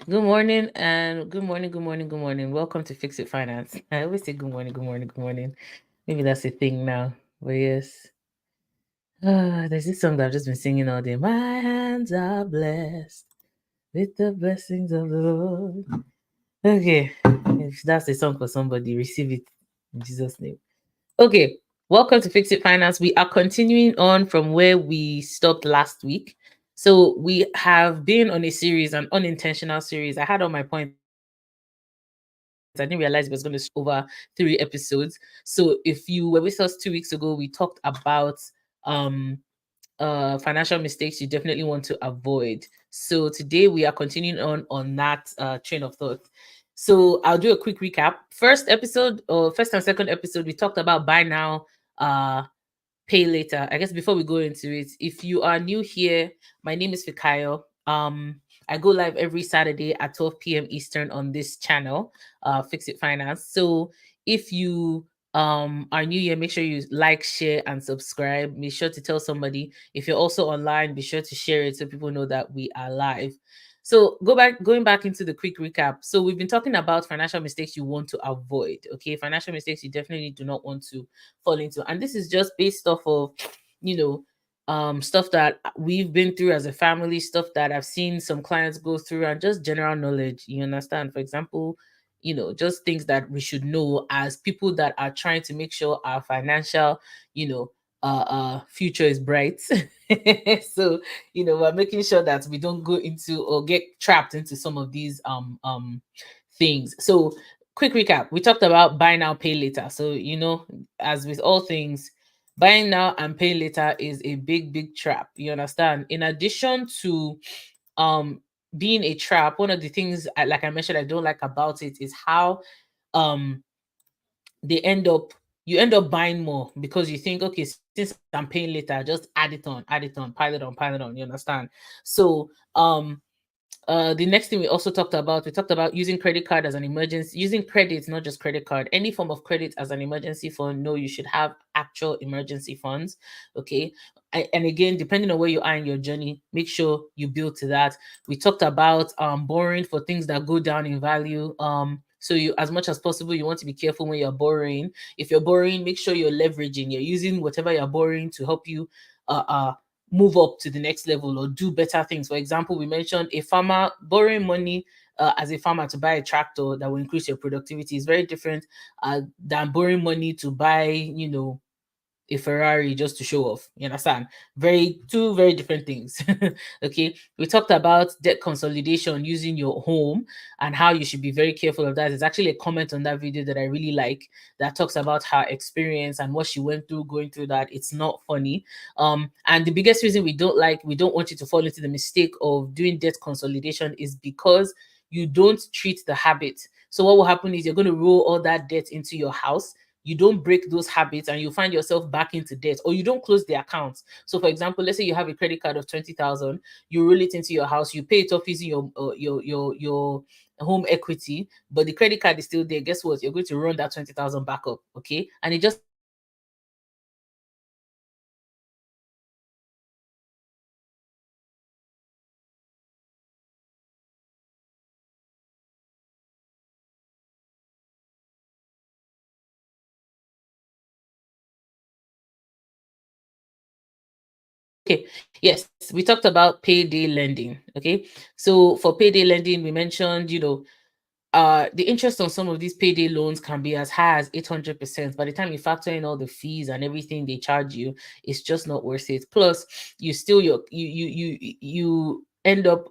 Good morning and good morning, good morning, good morning. Welcome to Fix It Finance. I always say good morning, good morning, good morning. Maybe that's a thing now. But yes. There's this song that I've just been singing all day. My hands are blessed with the blessings of the Lord. Okay. If that's a song for somebody, receive it in Jesus' name. Okay. Welcome to Fix It Finance. We are continuing on from where we stopped last week. So we have been on a series, an unintentional series. I had all my points. I didn't realize it was going to over 3 episodes. So if you were with us 2 weeks ago, we talked about um financial mistakes you definitely want to avoid. So today we are continuing on that train of thought. So I'll do a quick recap. First and second episode, we talked about buy now, pay later. I guess before we go into it, if you are new here, my name is Fikayo. I go live every Saturday at 12 p.m. Eastern on this channel, Fix It Finance. So if you are new here, make sure you like, share, and subscribe. Be sure to tell somebody. If you're also online, be sure to share it so people know that we are live. So going back into the quick recap. So we've been talking about financial mistakes you want to avoid. Okay, financial mistakes you definitely do not want to fall into. And this is just based off of, you know, stuff that we've been through as a family, stuff that I've seen some clients go through, and just general knowledge. You understand? For example, just things that we should know as people that are trying to make sure our financial, future is bright. So, we're making sure that we don't go into or get trapped into some of these things. So quick recap, we talked about buy now pay later. So as with all things, buying now and paying later is a big trap. You understand? In addition to um being a trap, one of the things like I mentioned I don't like about it is how um they end up you end up buying more because you think, okay, since I'm paying later, just add it on, pile it on. You understand? So the next thing we also talked about using credit card as an emergency, using credit, not just credit card, any form of credit as an emergency fund. No, you should have actual emergency funds. Okay. And again, depending on where you are in your journey, make sure you build to that. We talked about borrowing for things that go down in value. So you, as much as possible, you want to be careful when you're borrowing. If you're borrowing, make sure you're leveraging, you're using whatever you're borrowing to help you uh, uh move up to the next level or do better things. For example, we mentioned a farmer borrowing money as a farmer to buy a tractor that will increase your productivity is very different than borrowing money to buy, a Ferrari just to show off. You understand? Two very different things. Okay. We talked about debt consolidation using your home and how you should be very careful of that. There's actually a comment on that video that I really like that talks about her experience and what she went through going through that. It's not funny. And the biggest reason we don't want you to fall into the mistake of doing debt consolidation is because you don't treat the habit. So what will happen is you're going to roll all that debt into your house. You don't break those habits and you find yourself back into debt, or you don't close the accounts. So for example, let's say you have a credit card of 20,000, you roll it into your house, you pay it off using your home equity, but the credit card is still there. Guess what? You're going to run that 20,000 back up. Okay. And it just happens that you don't treat the habit. So you want to make sure that you treat the habit of borrowing money as an emergency fund. Okay. Okay, yes, we talked about payday lending. Okay, so for payday lending, we mentioned, the interest on some of these payday loans can be as high as 800%. By the time you factor in all the fees and everything they charge you, it's just not worth it. Plus, you still you end up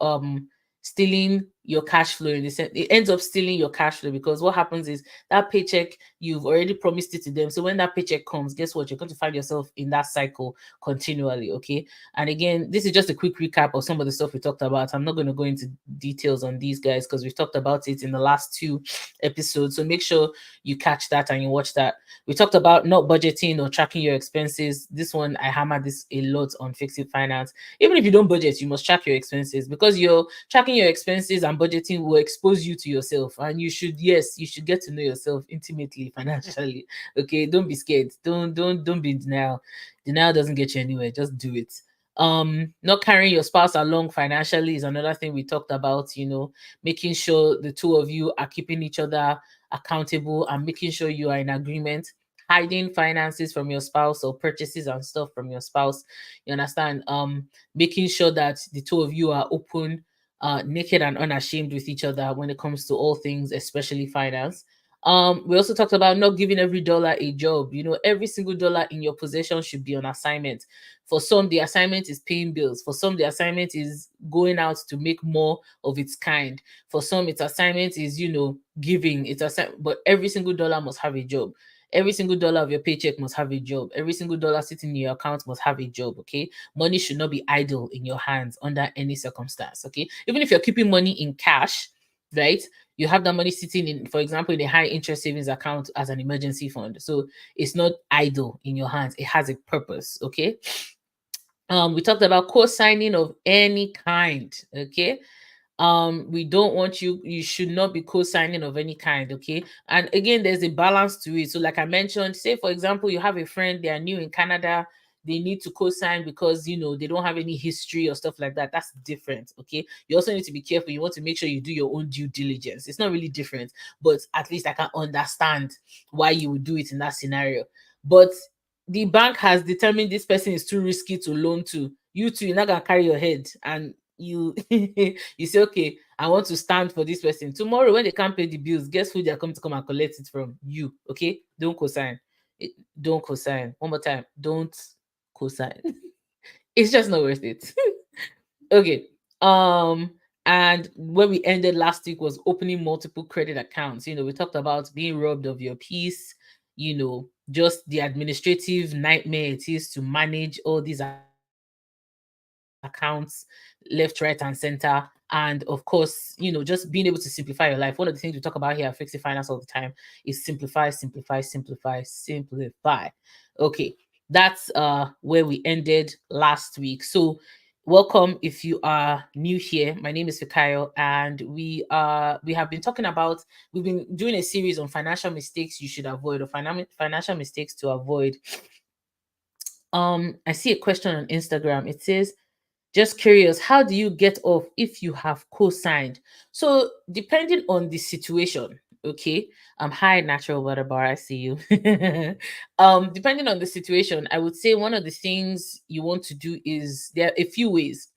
stealing your cash flow in the sense it ends up stealing your cash flow, because what happens is that paycheck, you've already promised it to them. So when that paycheck comes, guess what? You're going to find yourself in that cycle continually. Okay. And again, this is just a quick recap of some of the stuff we talked about. I'm not going to go into details on these guys because we've talked about it in the last 2 episodes. So make sure you catch that and you watch that. We talked about not budgeting or tracking your expenses. This one, I hammer this a lot on Fix It Finance. Even if you don't budget, you must track your expenses, because you're tracking your expenses and budgeting will expose you to yourself. And yes, you should get to know yourself intimately financially. Okay. Don't be scared. Don't be in denial. Denial doesn't get you anywhere. Just do it. Not carrying your spouse along financially is another thing we talked about, making sure the two of you are keeping each other accountable and making sure you are in agreement. Hiding finances from your spouse or purchases and stuff from your spouse, you understand? Making sure that the two of you are open, naked and unashamed with each other when it comes to all things, especially finance. We also talked about not giving every dollar a job. Every single dollar in your possession should be on assignment. For some, the assignment is paying bills. For some, the assignment is going out to make more of its kind. For some, its assignment is, giving. But every single dollar must have a job. Every single dollar of your paycheck must have a job. Every single dollar sitting in your account must have a job. Okay. Money should not be idle in your hands under any circumstance. Okay. Even if you're keeping money in cash, right? You have that money sitting in, for example, in a high interest savings account as an emergency fund. So it's not idle in your hands. It has a purpose. Okay. We talked about co-signing of any kind. Okay. We don't want you should not be co-signing of any kind. Okay. And again, there's a balance to it. So like I mentioned, say for example, you have a friend, they are new in Canada, they need to co-sign because they don't have any history or stuff like that. That's different. Okay. You also need to be careful. You want to make sure you do your own due diligence. It's not really different, but at least I can understand why you would do it in that scenario. But the bank has determined this person is too risky to loan to. You too, you're not gonna carry your head and you you say, okay, I want to stand for this person. Tomorrow, when they can't pay the bills, guess who they're coming to come and collect it from? You. Okay. Don't co-sign. Don't co-sign. One more time. Don't co-sign. It's just not worth it. Okay. And where we ended last week was opening multiple credit accounts. We talked about being robbed of your peace, just the administrative nightmare it is to manage all these accounts left, right, and center. And of course, just being able to simplify your life. One of the things we talk about here at Fix It Finance all the time is simplify, simplify, simplify, simplify. Okay, that's where we ended last week. So welcome if you are new here. My name is Fikayo, and we have been talking about, we've been doing a series on financial mistakes you should avoid, or financial mistakes to avoid. I see a question on Instagram. It says, just curious, how do you get off if you have co-signed? So depending on the situation, okay. Hi, natural water bar, I see you. Depending on the situation, I would say one of the things you want to do is, there are a few ways.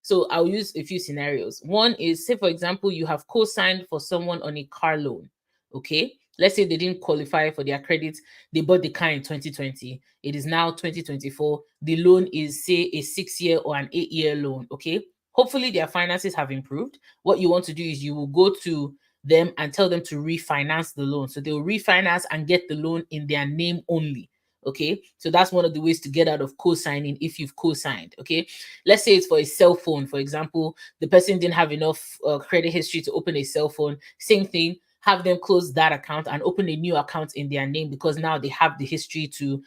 So I'll use a few scenarios. One is, say for example, you have co-signed for someone on a car loan. Okay. Let's say they didn't qualify for their credit. They bought the car in 2020. It is now 2024. The loan is, say, a 6-year or an 8-year loan. Okay. Hopefully their finances have improved. What you want to do is you will go to them and tell them to refinance the loan. So they'll refinance and get the loan in their name only. Okay. So that's one of the ways to get out of co-signing if you've co-signed. Okay. Let's say it's for a cell phone, for example. The person didn't have enough credit history to open a cell phone. Same thing, have them close that account and open a new account in their name, because now they have the history to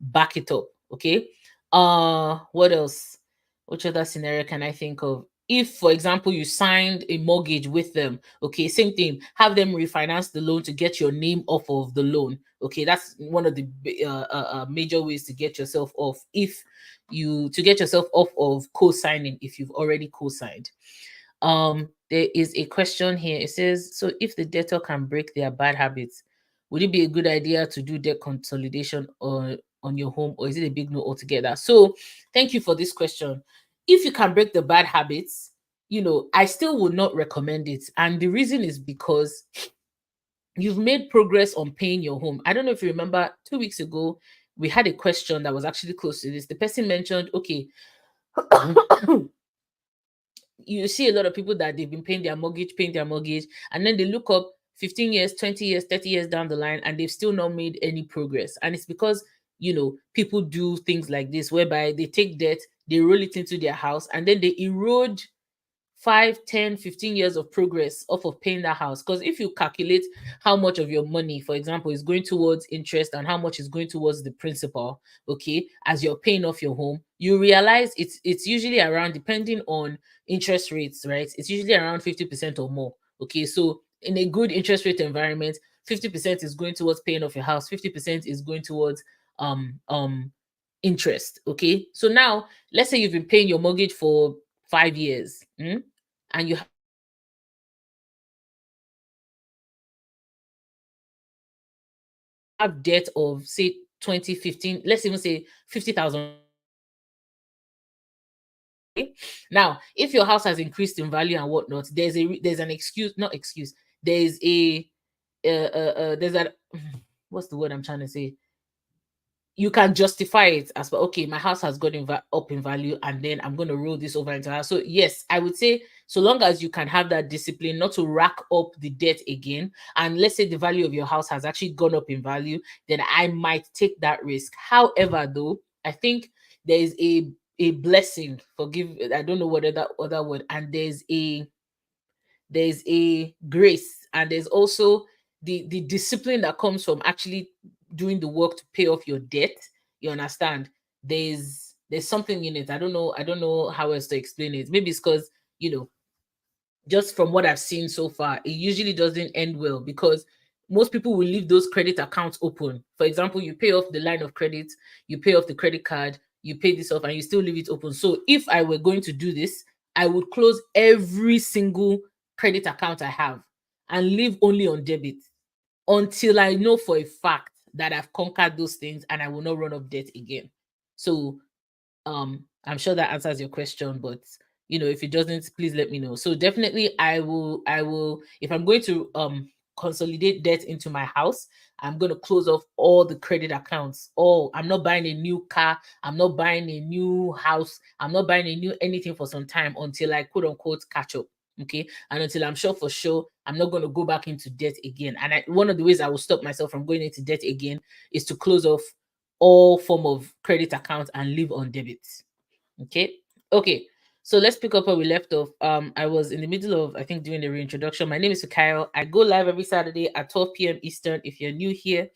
back it up. Okay. What else? Which other scenario can I think of? If, for example, you signed a mortgage with them, okay, same thing, have them refinance the loan to get your name off of the loan. Okay, that's one of the major ways to get yourself off, to get yourself off of co-signing if you've already co-signed. There is a question here. It says, so if the debtor can break their bad habits, would it be a good idea to do debt consolidation on your home, or is it a big no altogether? So thank you for this question. If you can break the bad habits, I still would not recommend it. And the reason is because you've made progress on paying your home. I don't know if you remember 2 weeks ago, we had a question that was actually close to this. The person mentioned, okay, you see a lot of people that they've been paying their mortgage, and then they look up 15 years, 20 years, 30 years down the line, and they've still not made any progress. And it's because, people do things like this, whereby they take debt, they roll it into their house, and then they erode 5, 10, 15 years of progress off of paying that house. Because if you calculate how much of your money, for example, is going towards interest and how much is going towards the principal, okay, as you're paying off your home, you realize it's usually around, depending on interest rates, right? It's usually around 50% or more. Okay, so in a good interest rate environment, 50% is going towards paying off your house, 50% is going towards um um interest. Okay, so now let's say you've been paying your mortgage for 5 years, and you have debt of say 2015, let's even say 50,000. Now, if your house has increased in value and whatnot, there's an excuse, not excuse. There's a there's a what's the word I'm trying to say? You can justify it as well. Okay, my house has gone up in value, and then I'm going to roll this over into house. So yes, I would say so long as you can have that discipline not to rack up the debt again, and let's say the value of your house has actually gone up in value, then I might take that risk. However, though, I think there is a blessing. Forgive, I don't know what other word, and there's a grace, and there's also the discipline that comes from actually doing the work to pay off your debt. You understand? There's something in it. I don't know how else to explain it. Maybe it's because, you know, just from what I've seen so far, it usually doesn't end well, because most people will leave those credit accounts open. For example, you pay off the line of credit, you pay off the credit card, you pay this off, and you still leave it open. So if I were going to do this, I would close every single credit account I have and leave only on debit until I know for a fact that I've conquered those things and I will not run up debt again. So I'm sure that answers your question, but if it doesn't, please let me know. So definitely I will if I'm going to consolidate debt into my house, I'm going to close off all the credit accounts. I'm not buying a new car, I'm not buying a new house, I'm not buying a new anything for some time until I quote unquote catch up. Okay, and until I'm sure for sure I'm not going to go back into debt again. And one of the ways I will stop myself from going into debt again is to close off all form of credit accounts and live on debit. Okay. So let's pick up where we left off. I was in the middle of, I think, doing the reintroduction. My name is Kyle. I go live every Saturday at 12 p.m. Eastern. If you're new here,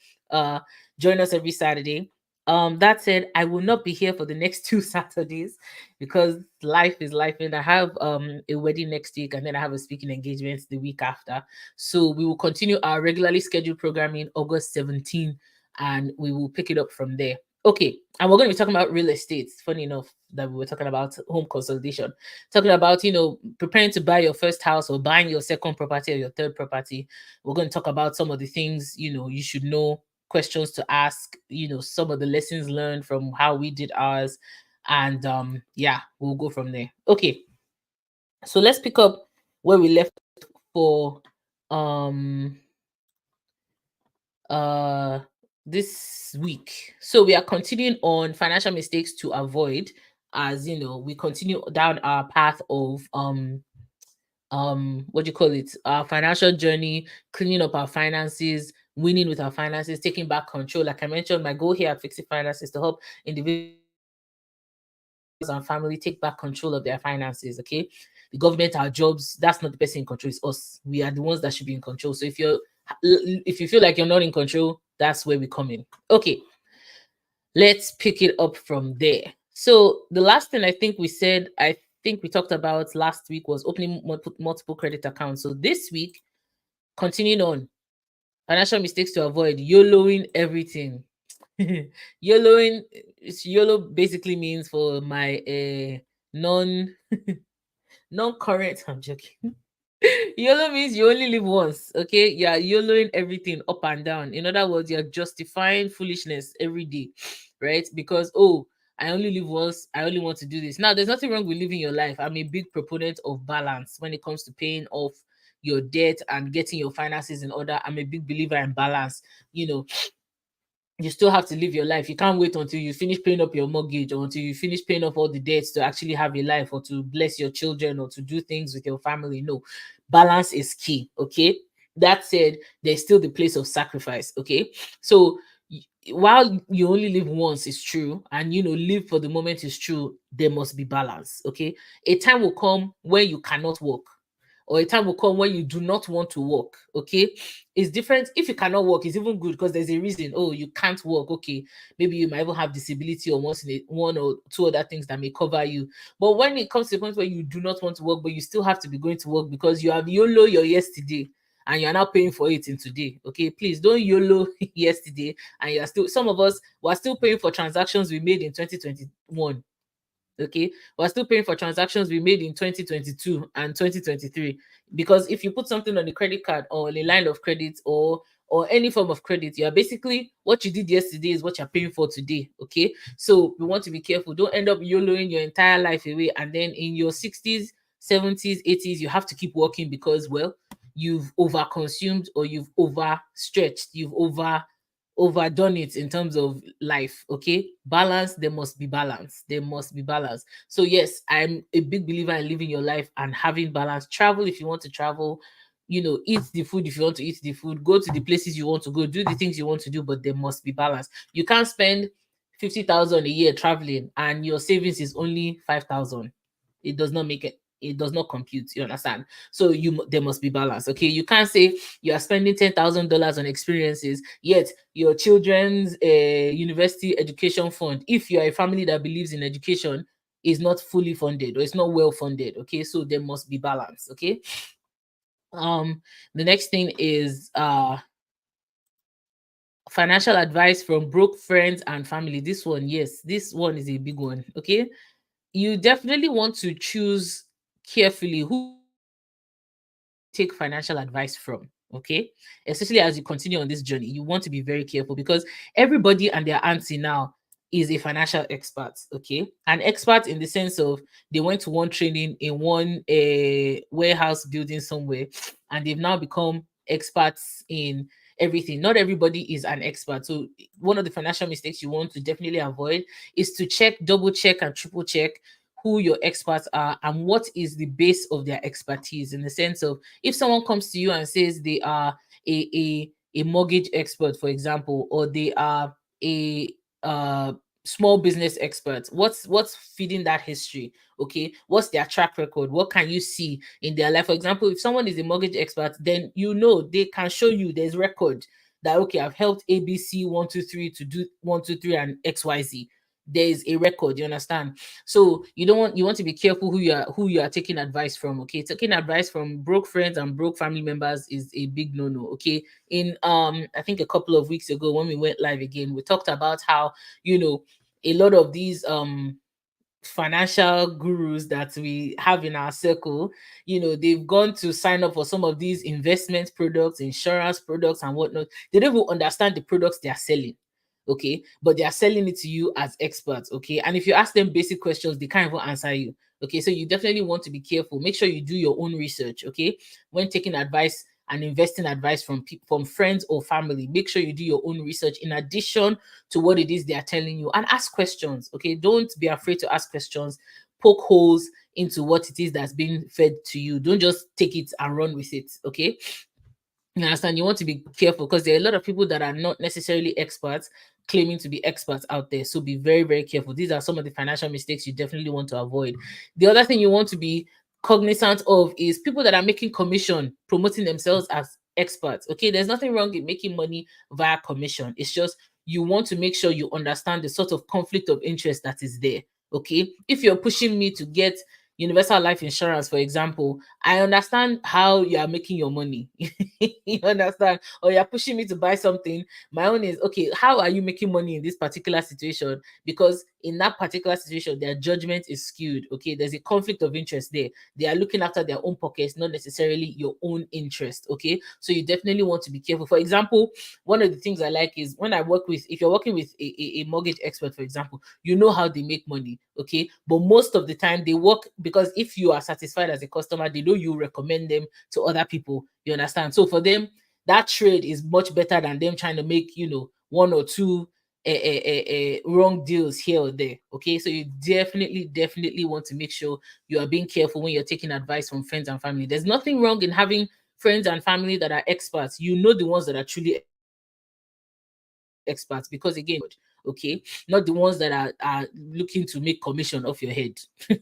join us every Saturday. That said, I will not be here for the next 2 Saturdays because life is life, and I have a wedding next week, and then I have a speaking engagement the week after. So we will continue our regularly scheduled programming August 17, and we will pick it up from there. Okay, and we're going to be talking about real estate. It's funny enough that we were talking about home consolidation, talking about preparing to buy your first house or buying your second property or your third property. We're going to talk about some of the things you should know, questions to ask, some of the lessons learned from how we did ours, and yeah, we'll go from there. Okay, so let's pick up where we left for this week. So we are continuing on financial mistakes to avoid, as we continue down our path of what do you call it, our financial journey, cleaning up our finances, winning with our finances, taking back control. Like I mentioned, my goal here at Fix It Finance is to help individuals and family take back control of their finances. Okay, the government, our jobs, that's not the person in control, it's us. We are the ones that should be in control. So if you feel like you're not in control, that's where we come in. Okay, let's pick it up from there. So the last thing I think we talked about last week was opening multiple credit accounts. So this week, continuing on financial mistakes to avoid, YOLOing everything. YOLO basically means, for my non-current, I'm joking. YOLO means you only live once. Okay, you're YOLOing everything up and down. In other words, you're justifying foolishness every day, right? Because I only live once, I only want to do this. Now, there's nothing wrong with living your life. I'm a big proponent of balance when it comes to paying off your debt and getting your finances in order. I'm a big believer in balance. You still have to live your life. You can't wait until you finish paying up your mortgage, or until you finish paying off all the debts to actually have a life, or to bless your children, or to do things with your family. No, balance is key. Okay, that said, there's still the place of sacrifice. Okay, so while you only live once is true, and live for the moment is true, there must be balance. Okay, a time will come when you cannot work, or a time will come when you do not want to work. Okay, it's different. If you cannot work, it's even good, because there's a reason. You can't work. Okay, maybe you might even have disability, or one or two other things that may cover you. But when it comes to the point where you do not want to work, but you still have to be going to work because you have YOLO your yesterday, and you're now paying for it in today. Okay, please don't YOLO yesterday, and you're still, some of us were still paying for transactions we made in 2021. Okay, we're still paying for transactions we made in 2022 and 2023, because if you put something on a credit card or on a line of credit, or any form of credit, you are basically, what you did yesterday is what you're paying for today. Okay, so we want to be careful. Don't end up YOLOing your entire life away, and then in your 60s, 70s, 80s, you have to keep working because, well, you've over consumed, or you've overstretched, you've overdone it in terms of life. Okay, balance. There must be balance. There must be balance. So yes, I'm a big believer in living your life and having balance. Travel if you want to travel, eat the food if you want to eat the food, go to the places you want to go, do the things you want to do, but there must be balance. You can't spend 50,000 a year traveling and your savings is only 5,000. It does not make it, it does not compute. You understand? So there must be balance. Okay, you can't say you are spending $10,000 on experiences, yet your children's university education fund, if you are a family that believes in education, is not fully funded or it's not well funded. Okay, so there must be balance. Okay. The next thing is financial advice from broke friends and family. This one, yes, this one is a big one. Okay, you definitely want to choose carefully who take financial advice from. Okay, especially as you continue on this journey, you want to be very careful, because everybody and their auntie now is a financial expert. Okay, an expert in the sense of they went to one training in one warehouse building somewhere, and they've now become experts in everything. Not everybody is an expert. So one of the financial mistakes you want to definitely avoid is to check, double check, and triple check who your experts are and what is the base of their expertise, in the sense of, if someone comes to you and says they are a mortgage expert, for example, or they are a small business expert, what's feeding that history? Okay, what's their track record? What can you see in their life? For example, if someone is a mortgage expert, then they can show you there's record that, okay, I've helped ABC 123 to do 123 and XYZ. There's a record, you understand? So you want to be careful who you are taking advice from. Okay, taking advice from broke friends and broke family members is a big no-no. Okay, in I think a couple of weeks ago when we went live again, we talked about how a lot of these financial gurus that we have in our circle, they've gone to sign up for some of these investment products, insurance products, and whatnot. They don't even understand the products they are selling. Okay, but they are selling it to you as experts. Okay, and if you ask them basic questions, they can't even answer you. Okay, so you definitely want to be careful. Make sure you do your own research. Okay, when taking advice and investing advice from friends or family, make sure you do your own research in addition to what it is they are telling you, and ask questions. Okay, don't be afraid to ask questions. Poke holes into what it is that's being fed to you. Don't just take it and run with it. Okay, you understand? You want to be careful, because there are a lot of people that are not necessarily experts claiming to be experts out there. So be very, very careful. These are some of the financial mistakes you definitely want to avoid. The other thing you want to be cognizant of is people that are making commission promoting themselves as experts. Okay, there's nothing wrong in making money via commission. It's just you want to make sure you understand the sort of conflict of interest that is there. Okay, if you're pushing me to get universal life insurance, for example, I understand how you are making your money. You understand? Or you're pushing me to buy something. My own is, okay, how are you making money in this particular situation? Because in that particular situation, their judgment is skewed. Okay, there's a conflict of interest there. They are looking after their own pockets, not necessarily your own interest. Okay, so you definitely want to be careful. For example, one of the things I like is when I work with, if you're working with a mortgage expert, for example, you know how they make money. Okay, but most of the time they work, because if you are satisfied as a customer, they know you recommend them to other people. You understand? So for them, that trade is much better than them trying to make one or two wrong deals here or there. Okay, so you definitely want to make sure you are being careful when you're taking advice from friends and family. There's nothing wrong in having friends and family that are experts. The ones that are truly experts, because again, okay, not the ones that are looking to make commission off your head.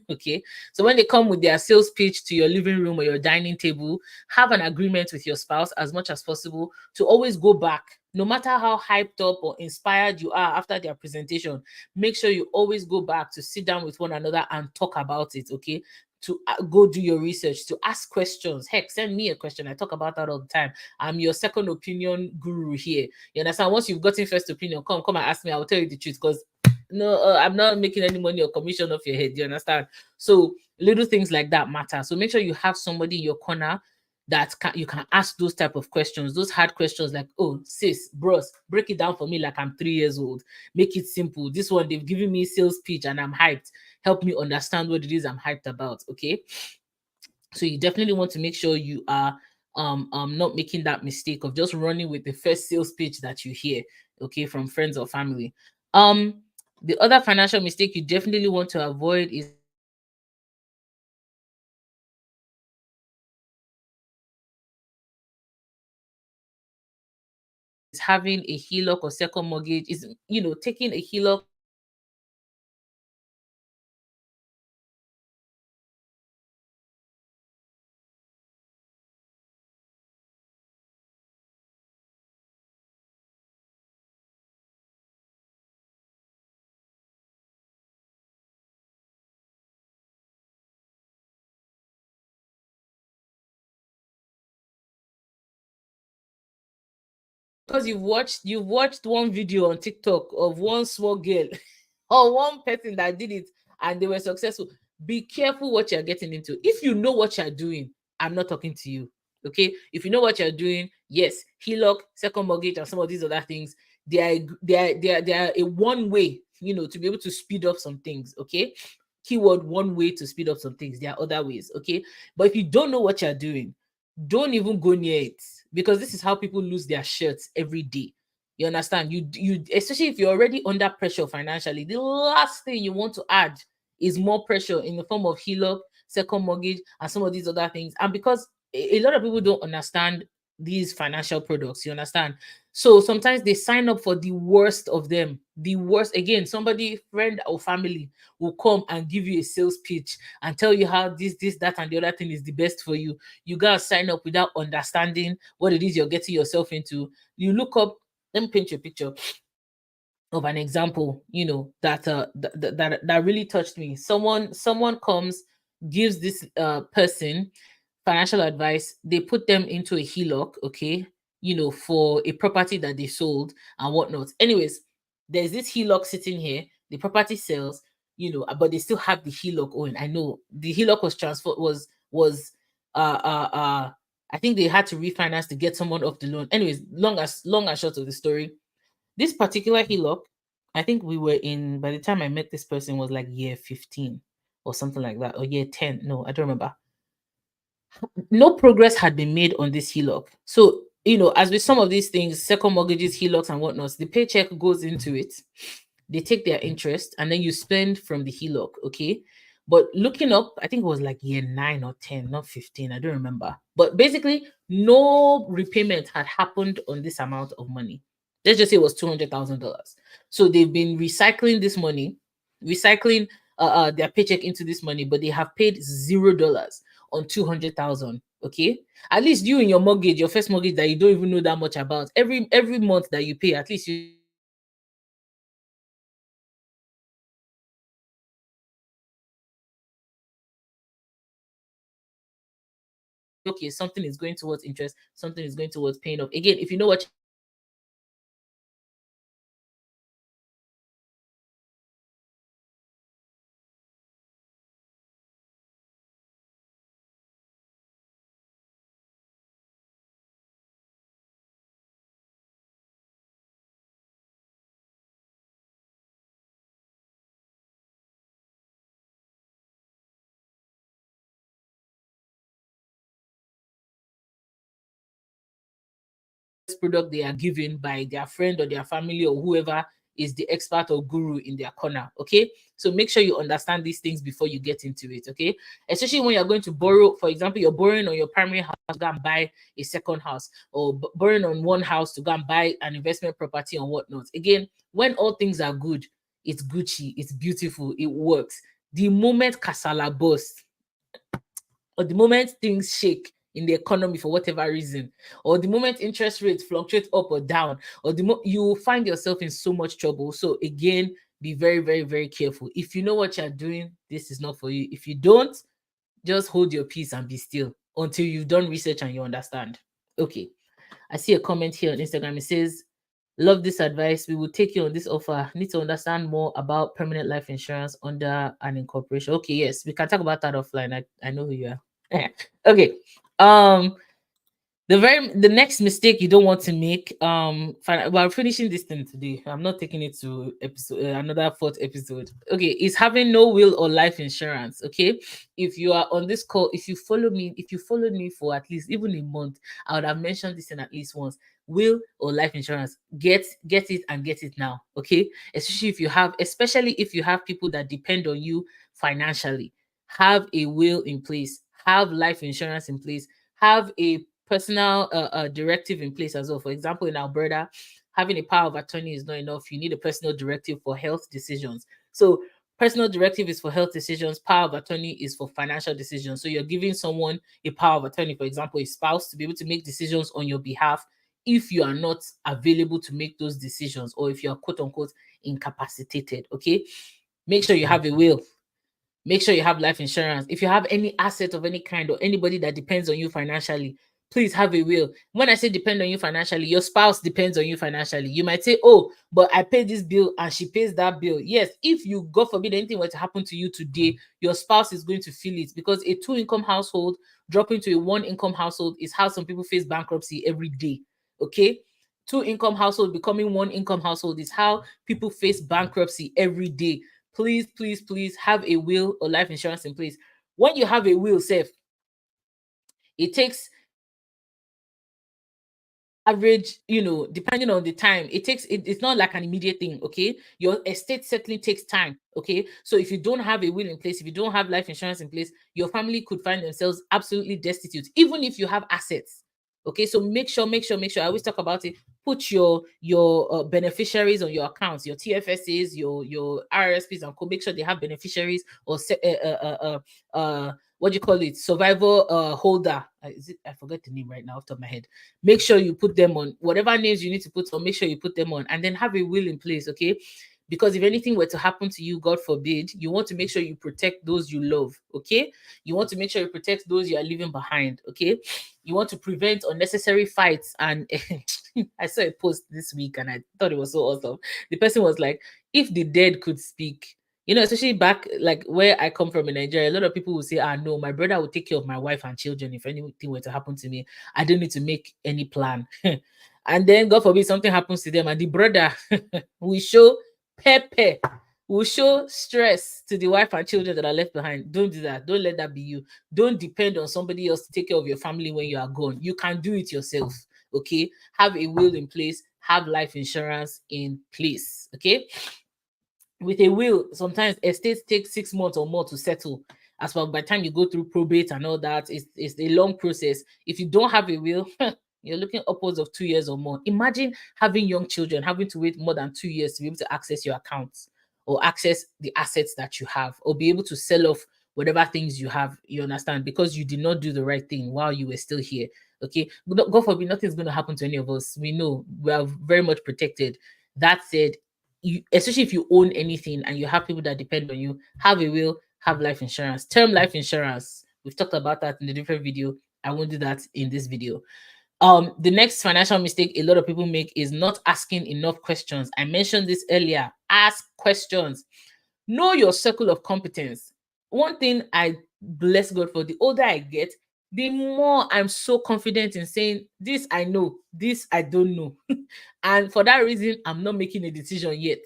Okay, so when they come with their sales pitch to your living room or your dining table, have an agreement with your spouse as much as possible to always go back. No matter how hyped up or inspired you are after their presentation, make sure you always go back to sit down with one another and talk about it. Okay, to go do your research, to ask questions. Heck, send me a question. I talk about that all the time. I'm your second opinion guru here. You understand? Once you've gotten first opinion, come and ask me. I will tell you the truth, because no, I'm not making any money or commission off your head. You understand? So little things like that matter. So make sure you have somebody in your corner that you can ask those type of questions, those hard questions like, oh, sis, bros, break it down for me like I'm 3 years old. Make it simple. This one, they've given me sales pitch and I'm hyped. Help me understand what it is I'm hyped about. Okay. So you definitely want to make sure you are not making that mistake of just running with the first sales pitch that you hear, okay, from friends or family. The other financial mistake you definitely want to avoid is having a HELOC or second mortgage, is, taking a HELOC because you've watched one video on TikTok of one small girl or one person that did it and they were successful. Be careful what you're getting into. If you know what you're doing, I'm not talking to you. Okay. If you know what you're doing, yes, HELOC, second mortgage, and some of these other things, they are a one way, to be able to speed up some things. Okay. Keyword one way to speed up some things. There are other ways. Okay. But if you don't know what you're doing, don't even go near it, because this is how people lose their shirts every day. You understand? You especially if you're already under pressure financially, the last thing you want to add is more pressure in the form of HELOC, second mortgage, and some of these other things. And because a lot of people don't understand these financial products, you understand? So sometimes they sign up for the worst of them. The worst, again, somebody, friend or family, will come and give you a sales pitch and tell you how this, that, and the other thing is the best for you. You gotta sign up without understanding what it is you're getting yourself into. You look up, let me paint you a picture of an example, that really touched me. Someone comes, gives this person financial advice. They put them into a HELOC, okay, for a property that they sold and whatnot. Anyways, there's this HELOC sitting here. The property sells, but they still have the HELOC owing. I know the HELOC was transferred, was I think they had to refinance to get someone off the loan. Anyways, long and short of the story, this particular HELOC, I think we were in, by the time I met this person, was like year 15 or something like that, or year 10. No, I don't remember. No progress had been made on this HELOC. So, as with some of these things, second mortgages, HELOCs, and whatnot, the paycheck goes into it. They take their interest and then you spend from the HELOC, okay? But looking up, I think it was like year 9 or 10, not 15. I don't remember. But basically, no repayment had happened on this amount of money. Let's just say it was $200,000. So they've been recycling this money, recycling their paycheck into this money, but they have paid $0 on 200,000. Okay, at least you in your mortgage, your first mortgage that you don't even know that much about, every month that you pay, at least you okay, something is going towards interest, something is going towards paying off. Again, if you know what product they are given by their friend or their family or whoever is the expert or guru in their corner. Okay, so make sure you understand these things before you get into it. Okay, especially when you're going to borrow. For example, you're borrowing on your primary house to go and buy a second house, or borrowing on one house to go and buy an investment property and whatnot. Again, when all things are good, it's Gucci, it's beautiful, it works. The moment kasala burst, or the moment things shake in the economy for whatever reason, or the moment interest rates fluctuate up or down, or you find yourself in so much trouble. So again, be very, very, very careful. If you know what you're doing, this is not for you. If you don't, Just hold your peace and be still until you've done research and you understand. Okay. I see a comment here on Instagram. It says, love this advice. We will take you on this offer. Need to understand more about permanent life insurance under an incorporation. Okay, yes, we can talk about that offline. I know who you are. Okay. Um, the next mistake you don't want to make, we're finishing this thing today. I'm not taking it to episode another fourth episode. Okay, is having no will or life insurance. Okay, if you are on this call, if you followed me for at least even a month, I would have mentioned this in at least once. Will or life insurance, get it and get it now. Okay, especially if you have people that depend on you financially. Have a will in place, have life insurance in place, have a personal directive in place as well. For example, in Alberta, having a power of attorney is not enough. You need a personal directive for health decisions. So personal directive is for health decisions, power of attorney is for financial decisions. So you're giving someone a power of attorney, for example, a spouse, to be able to make decisions on your behalf if you are not available to make those decisions, or if you are quote unquote incapacitated. Okay, make sure you have a will. Make sure you have life insurance. If you have any asset of any kind or anybody that depends on you financially, please have a will. When I say depend on you financially, your spouse depends on you financially. You might say, oh, but I pay this bill and she pays that bill. Yes, if you, God forbid, anything were to happen to you today, your spouse is going to feel it, because a two-income household dropping to a one-income household is how some people face bankruptcy every day. Okay? Two-income household becoming one-income household is how people face bankruptcy every day. Please, please, please have a will or life insurance in place. When you have a will, safe, it takes average, depending on the time, it's not like an immediate thing. Okay, your estate settling takes time. Okay, so if you don't have a will in place, if you don't have life insurance in place, your family could find themselves absolutely destitute, even if you have assets. Okay, so make sure. I always talk about it. Put your beneficiaries on your accounts, your TFSAs, your RRSPs, and make sure they have beneficiaries, or what do you call it, survival holder. I forget the name right now off the top of my head. Make sure you put them on whatever names you need to put on. Make sure you put them on, and then have a will in place. Okay, because if anything were to happen to you, God forbid, you want to make sure you protect those you love. Okay, you want to make sure you protect those you are leaving behind. Okay, you want to prevent unnecessary fights. And I saw a post this week and I thought it was so awesome. The person was like, if the dead could speak, especially back like where I come from in Nigeria, a lot of people will say, no, my brother will take care of my wife and children if anything were to happen to me. I don't need to make any plan. And then, God forbid, something happens to them, and the brother will show pepper, will show stress to the wife and children that are left behind. Don't do that. Don't let that be you. Don't depend on somebody else to take care of your family when you are gone. You can do it yourself. Okay. Have a will in place, have life insurance in place. Okay. With a will, sometimes estates take 6 months or more to settle. As well, by the time you go through probate and all that, it's a long process. If you don't have a will, you're looking upwards of 2 years or more. Imagine having young children, having to wait more than 2 years to be able to access your accounts, or access the assets that you have, or be able to sell off whatever things you have, you understand, because you did not do the right thing while you were still here. Okay, God forbid, nothing's going to happen to any of us. We know we are very much protected. That said, especially if you own anything and you have people that depend on you, have a will, have life insurance, term life insurance. We've talked about that in a different video. I won't do that in this video. The next financial mistake a lot of people make is not asking enough questions. I mentioned this earlier. Ask questions. Know your circle of competence. One thing I bless God for, the older I get, the more I'm so confident in saying, this I know, this I don't know. And for that reason, I'm not making a decision yet.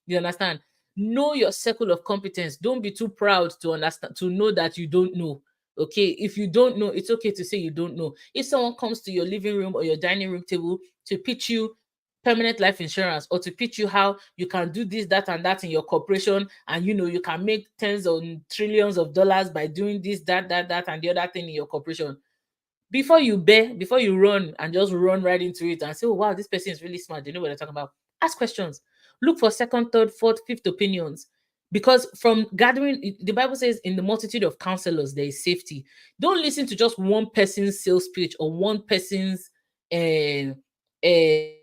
You understand? Know your circle of competence. Don't be too proud to understand, to know that you don't know. Okay, if you don't know, it's okay to say you don't know. If someone comes to your living room or your dining room table to pitch you permanent life insurance, or to pitch you how you can do this, that, and that in your corporation, and you can make tens of trillions of dollars by doing this, that, and the other thing in your corporation, before you run and just run right into it and say, oh wow, this person is really smart, they know what they're talking about. Ask questions. Look for second, third, fourth, fifth opinions. Because from gathering, the Bible says, in the multitude of counselors there is safety. Don't listen to just one person's sales pitch or one person's uh, uh,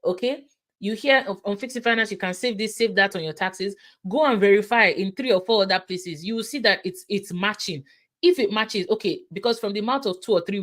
Okay, you hear on Fix It Finance, you can save this, save that on your taxes. Go and verify in 3 or 4 other places. You will see that it's matching. If it matches, okay, because from the mouth of 2 or 3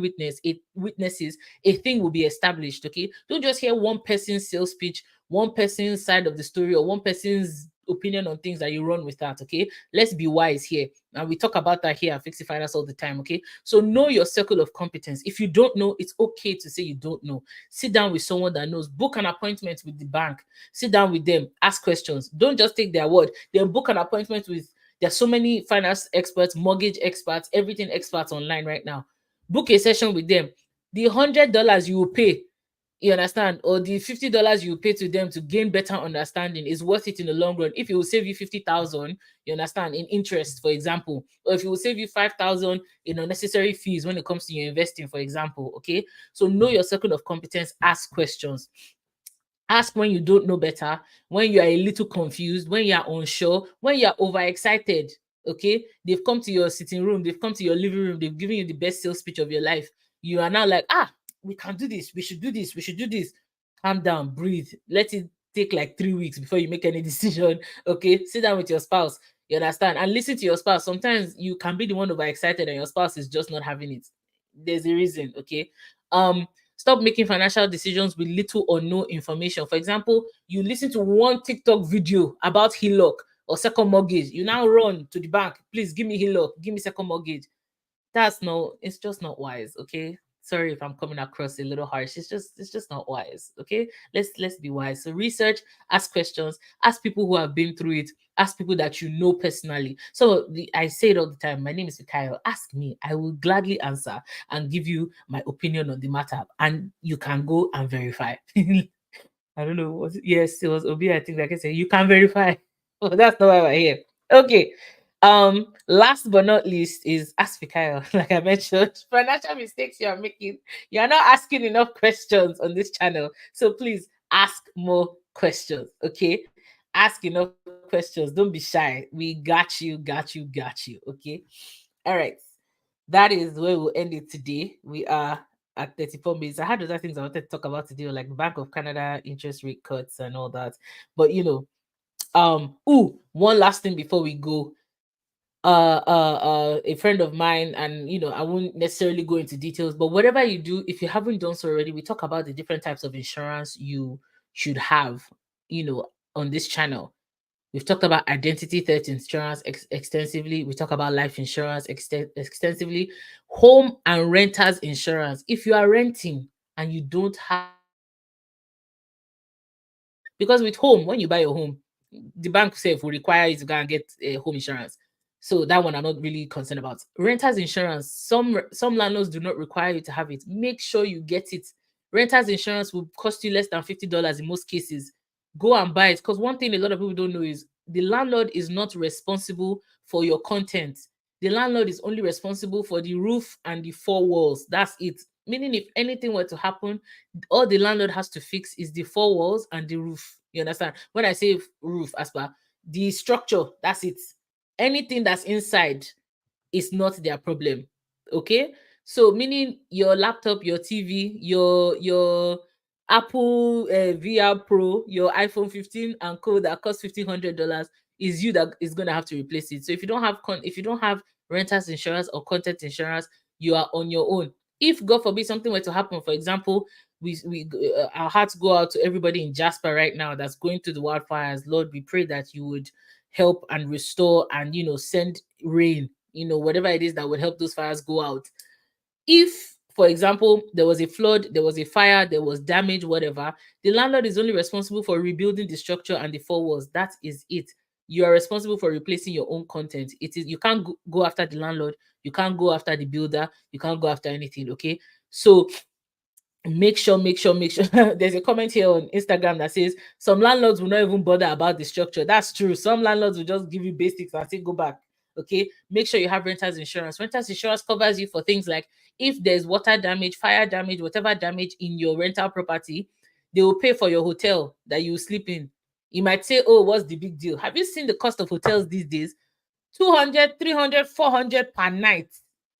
witnesses, a thing will be established. Okay, don't just hear one person's sales pitch, one person's side of the story, or one person's opinion on things that you run with that. Okay, let's be wise here, and we talk about that here at Fix It Finance all the time. Okay, so know your circle of competence. If you don't know, it's okay to say you don't know. Sit down with someone that knows. Book an appointment with the bank. Sit down with them. Ask questions. Don't just take their word. Then book an appointment with. There's so many finance experts, mortgage experts, everything experts online right now. Book a session with them. The $100 you will pay, you understand, or the $50 you pay to them to gain better understanding is worth it in the long run. If it will save you 50,000, you understand, in interest, for example, or if it will save you 5,000 in unnecessary fees when it comes to your investing, for example. Okay, so know your circle of competence. Ask questions. Ask when you don't know better, when you are a little confused, when you are unsure, when you are overexcited. Okay, they've come to your sitting room, they've come to your living room, they've given you the best sales pitch of your life. You are now like, we can do this, we should do this, we should do this. Calm down, breathe, let it take like 3 weeks before you make any decision. Okay, sit down with your spouse, you understand, and listen to your spouse. Sometimes you can be the one overexcited and your spouse is just not having it. There's a reason. Okay, stop making financial decisions with little or no information. For example, you listen to one TikTok video about HELOC or second mortgage. You now run to the bank. Please give me HELOC, give me second mortgage. It's just not wise. Okay. Sorry if I'm coming across a little harsh. It's just not wise. Okay. Let's be wise. So research, ask questions, ask people who have been through it, ask people that you know personally. So I say it all the time. My name is Mikhail. Ask me. I will gladly answer and give you my opinion on the matter. And you can go and verify. I don't know. Yes, it was Obi. I think, like I said, you can verify. Oh, that's not why we're here. Okay. Last but not least is ask Mikhail. Like I mentioned, financial mistakes you are making. You are not asking enough questions on this channel. So please ask more questions. Okay. Ask enough questions. Don't be shy. We got you. Okay. All right. That is where we'll end it today. We are at 34 minutes. I had other things I wanted to talk about today, like Bank of Canada interest rate cuts and all that. But one last thing before we go. A friend of mine, and I won't necessarily go into details, but whatever you do, if you haven't done so already, we talk about the different types of insurance you should have, on this channel. We've talked about identity theft insurance extensively. We talk about life insurance extensively. Home and renters insurance. If you are renting and you don't have, because with home, when you buy your home, the bank safe will require you to go and get a home insurance. So that one I'm not really concerned about. Renters insurance. Some landlords do not require you to have it. Make sure you get it. Renters insurance will cost you less than $50 in most cases. Go and buy it, because one thing a lot of people don't know is the landlord is not responsible for your content. The landlord is only responsible for the roof and the 4 walls. That's it. Meaning, if anything were to happen, all the landlord has to fix is the 4 walls and the roof. You understand? When I say roof, as per the structure, that's it. Anything that's inside is not their problem. Okay? So meaning your laptop, your TV, your Apple VR Pro, your iPhone 15 and co that costs $1,500 is you that is gonna have to replace it. So if you don't have renters insurance or content insurance, you are on your own. If God forbid something were to happen, for example, our hearts go out to everybody in Jasper right now that's going through the wildfires. Lord, we pray that you would help and restore and send rain, whatever it is that would help those fires go out. If, for example, there was a flood, there was a fire, there was damage, whatever, the landlord is only responsible for rebuilding the structure and the 4 walls. That is it. You are responsible for replacing your own content. You can't go after the landlord, you can't go after the builder, you can't go after anything. Okay, so make sure. There's a comment here on Instagram that says some landlords will not even bother about the structure. That's true. Some landlords will just give you basics and say go back. Okay, make sure you have renters insurance. Renters insurance covers you for things like if there's water damage, fire damage, whatever damage in your rental property, they will pay for your hotel that you sleep in. You might say, oh, what's the big deal? Have you seen the cost of hotels these days? 200, 300, 400 per night.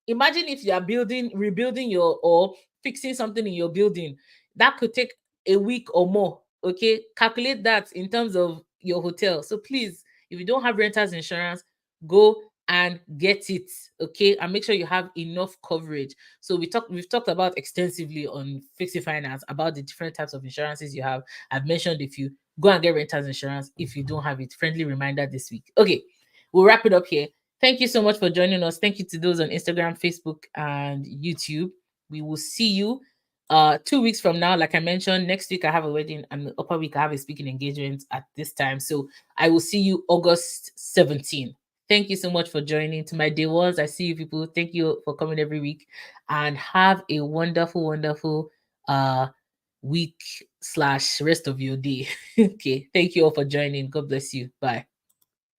Imagine if you are rebuilding or fixing something in your building. That could take a week or more. Okay, calculate that in terms of your hotel. So please, if you don't have renters insurance, go and get it. Okay, and make sure you have enough coverage. So we've talked about extensively on Fix It Finance about the different types of insurances you have. I've mentioned a few. Go and get renters insurance if you don't have it. Friendly reminder this week. Okay, we'll wrap it up here. Thank you so much for joining us. Thank you to those on Instagram, Facebook, and YouTube. We will see you 2 weeks from now. Like I mentioned, next week I have a wedding, and the upper week I have a speaking engagement at this time. So I will see you August 17th. Thank you so much for joining. To my day ones, I see you people. Thank you for coming every week, and have a wonderful, wonderful week / rest of your day. Okay. Thank you all for joining. God bless you. Bye.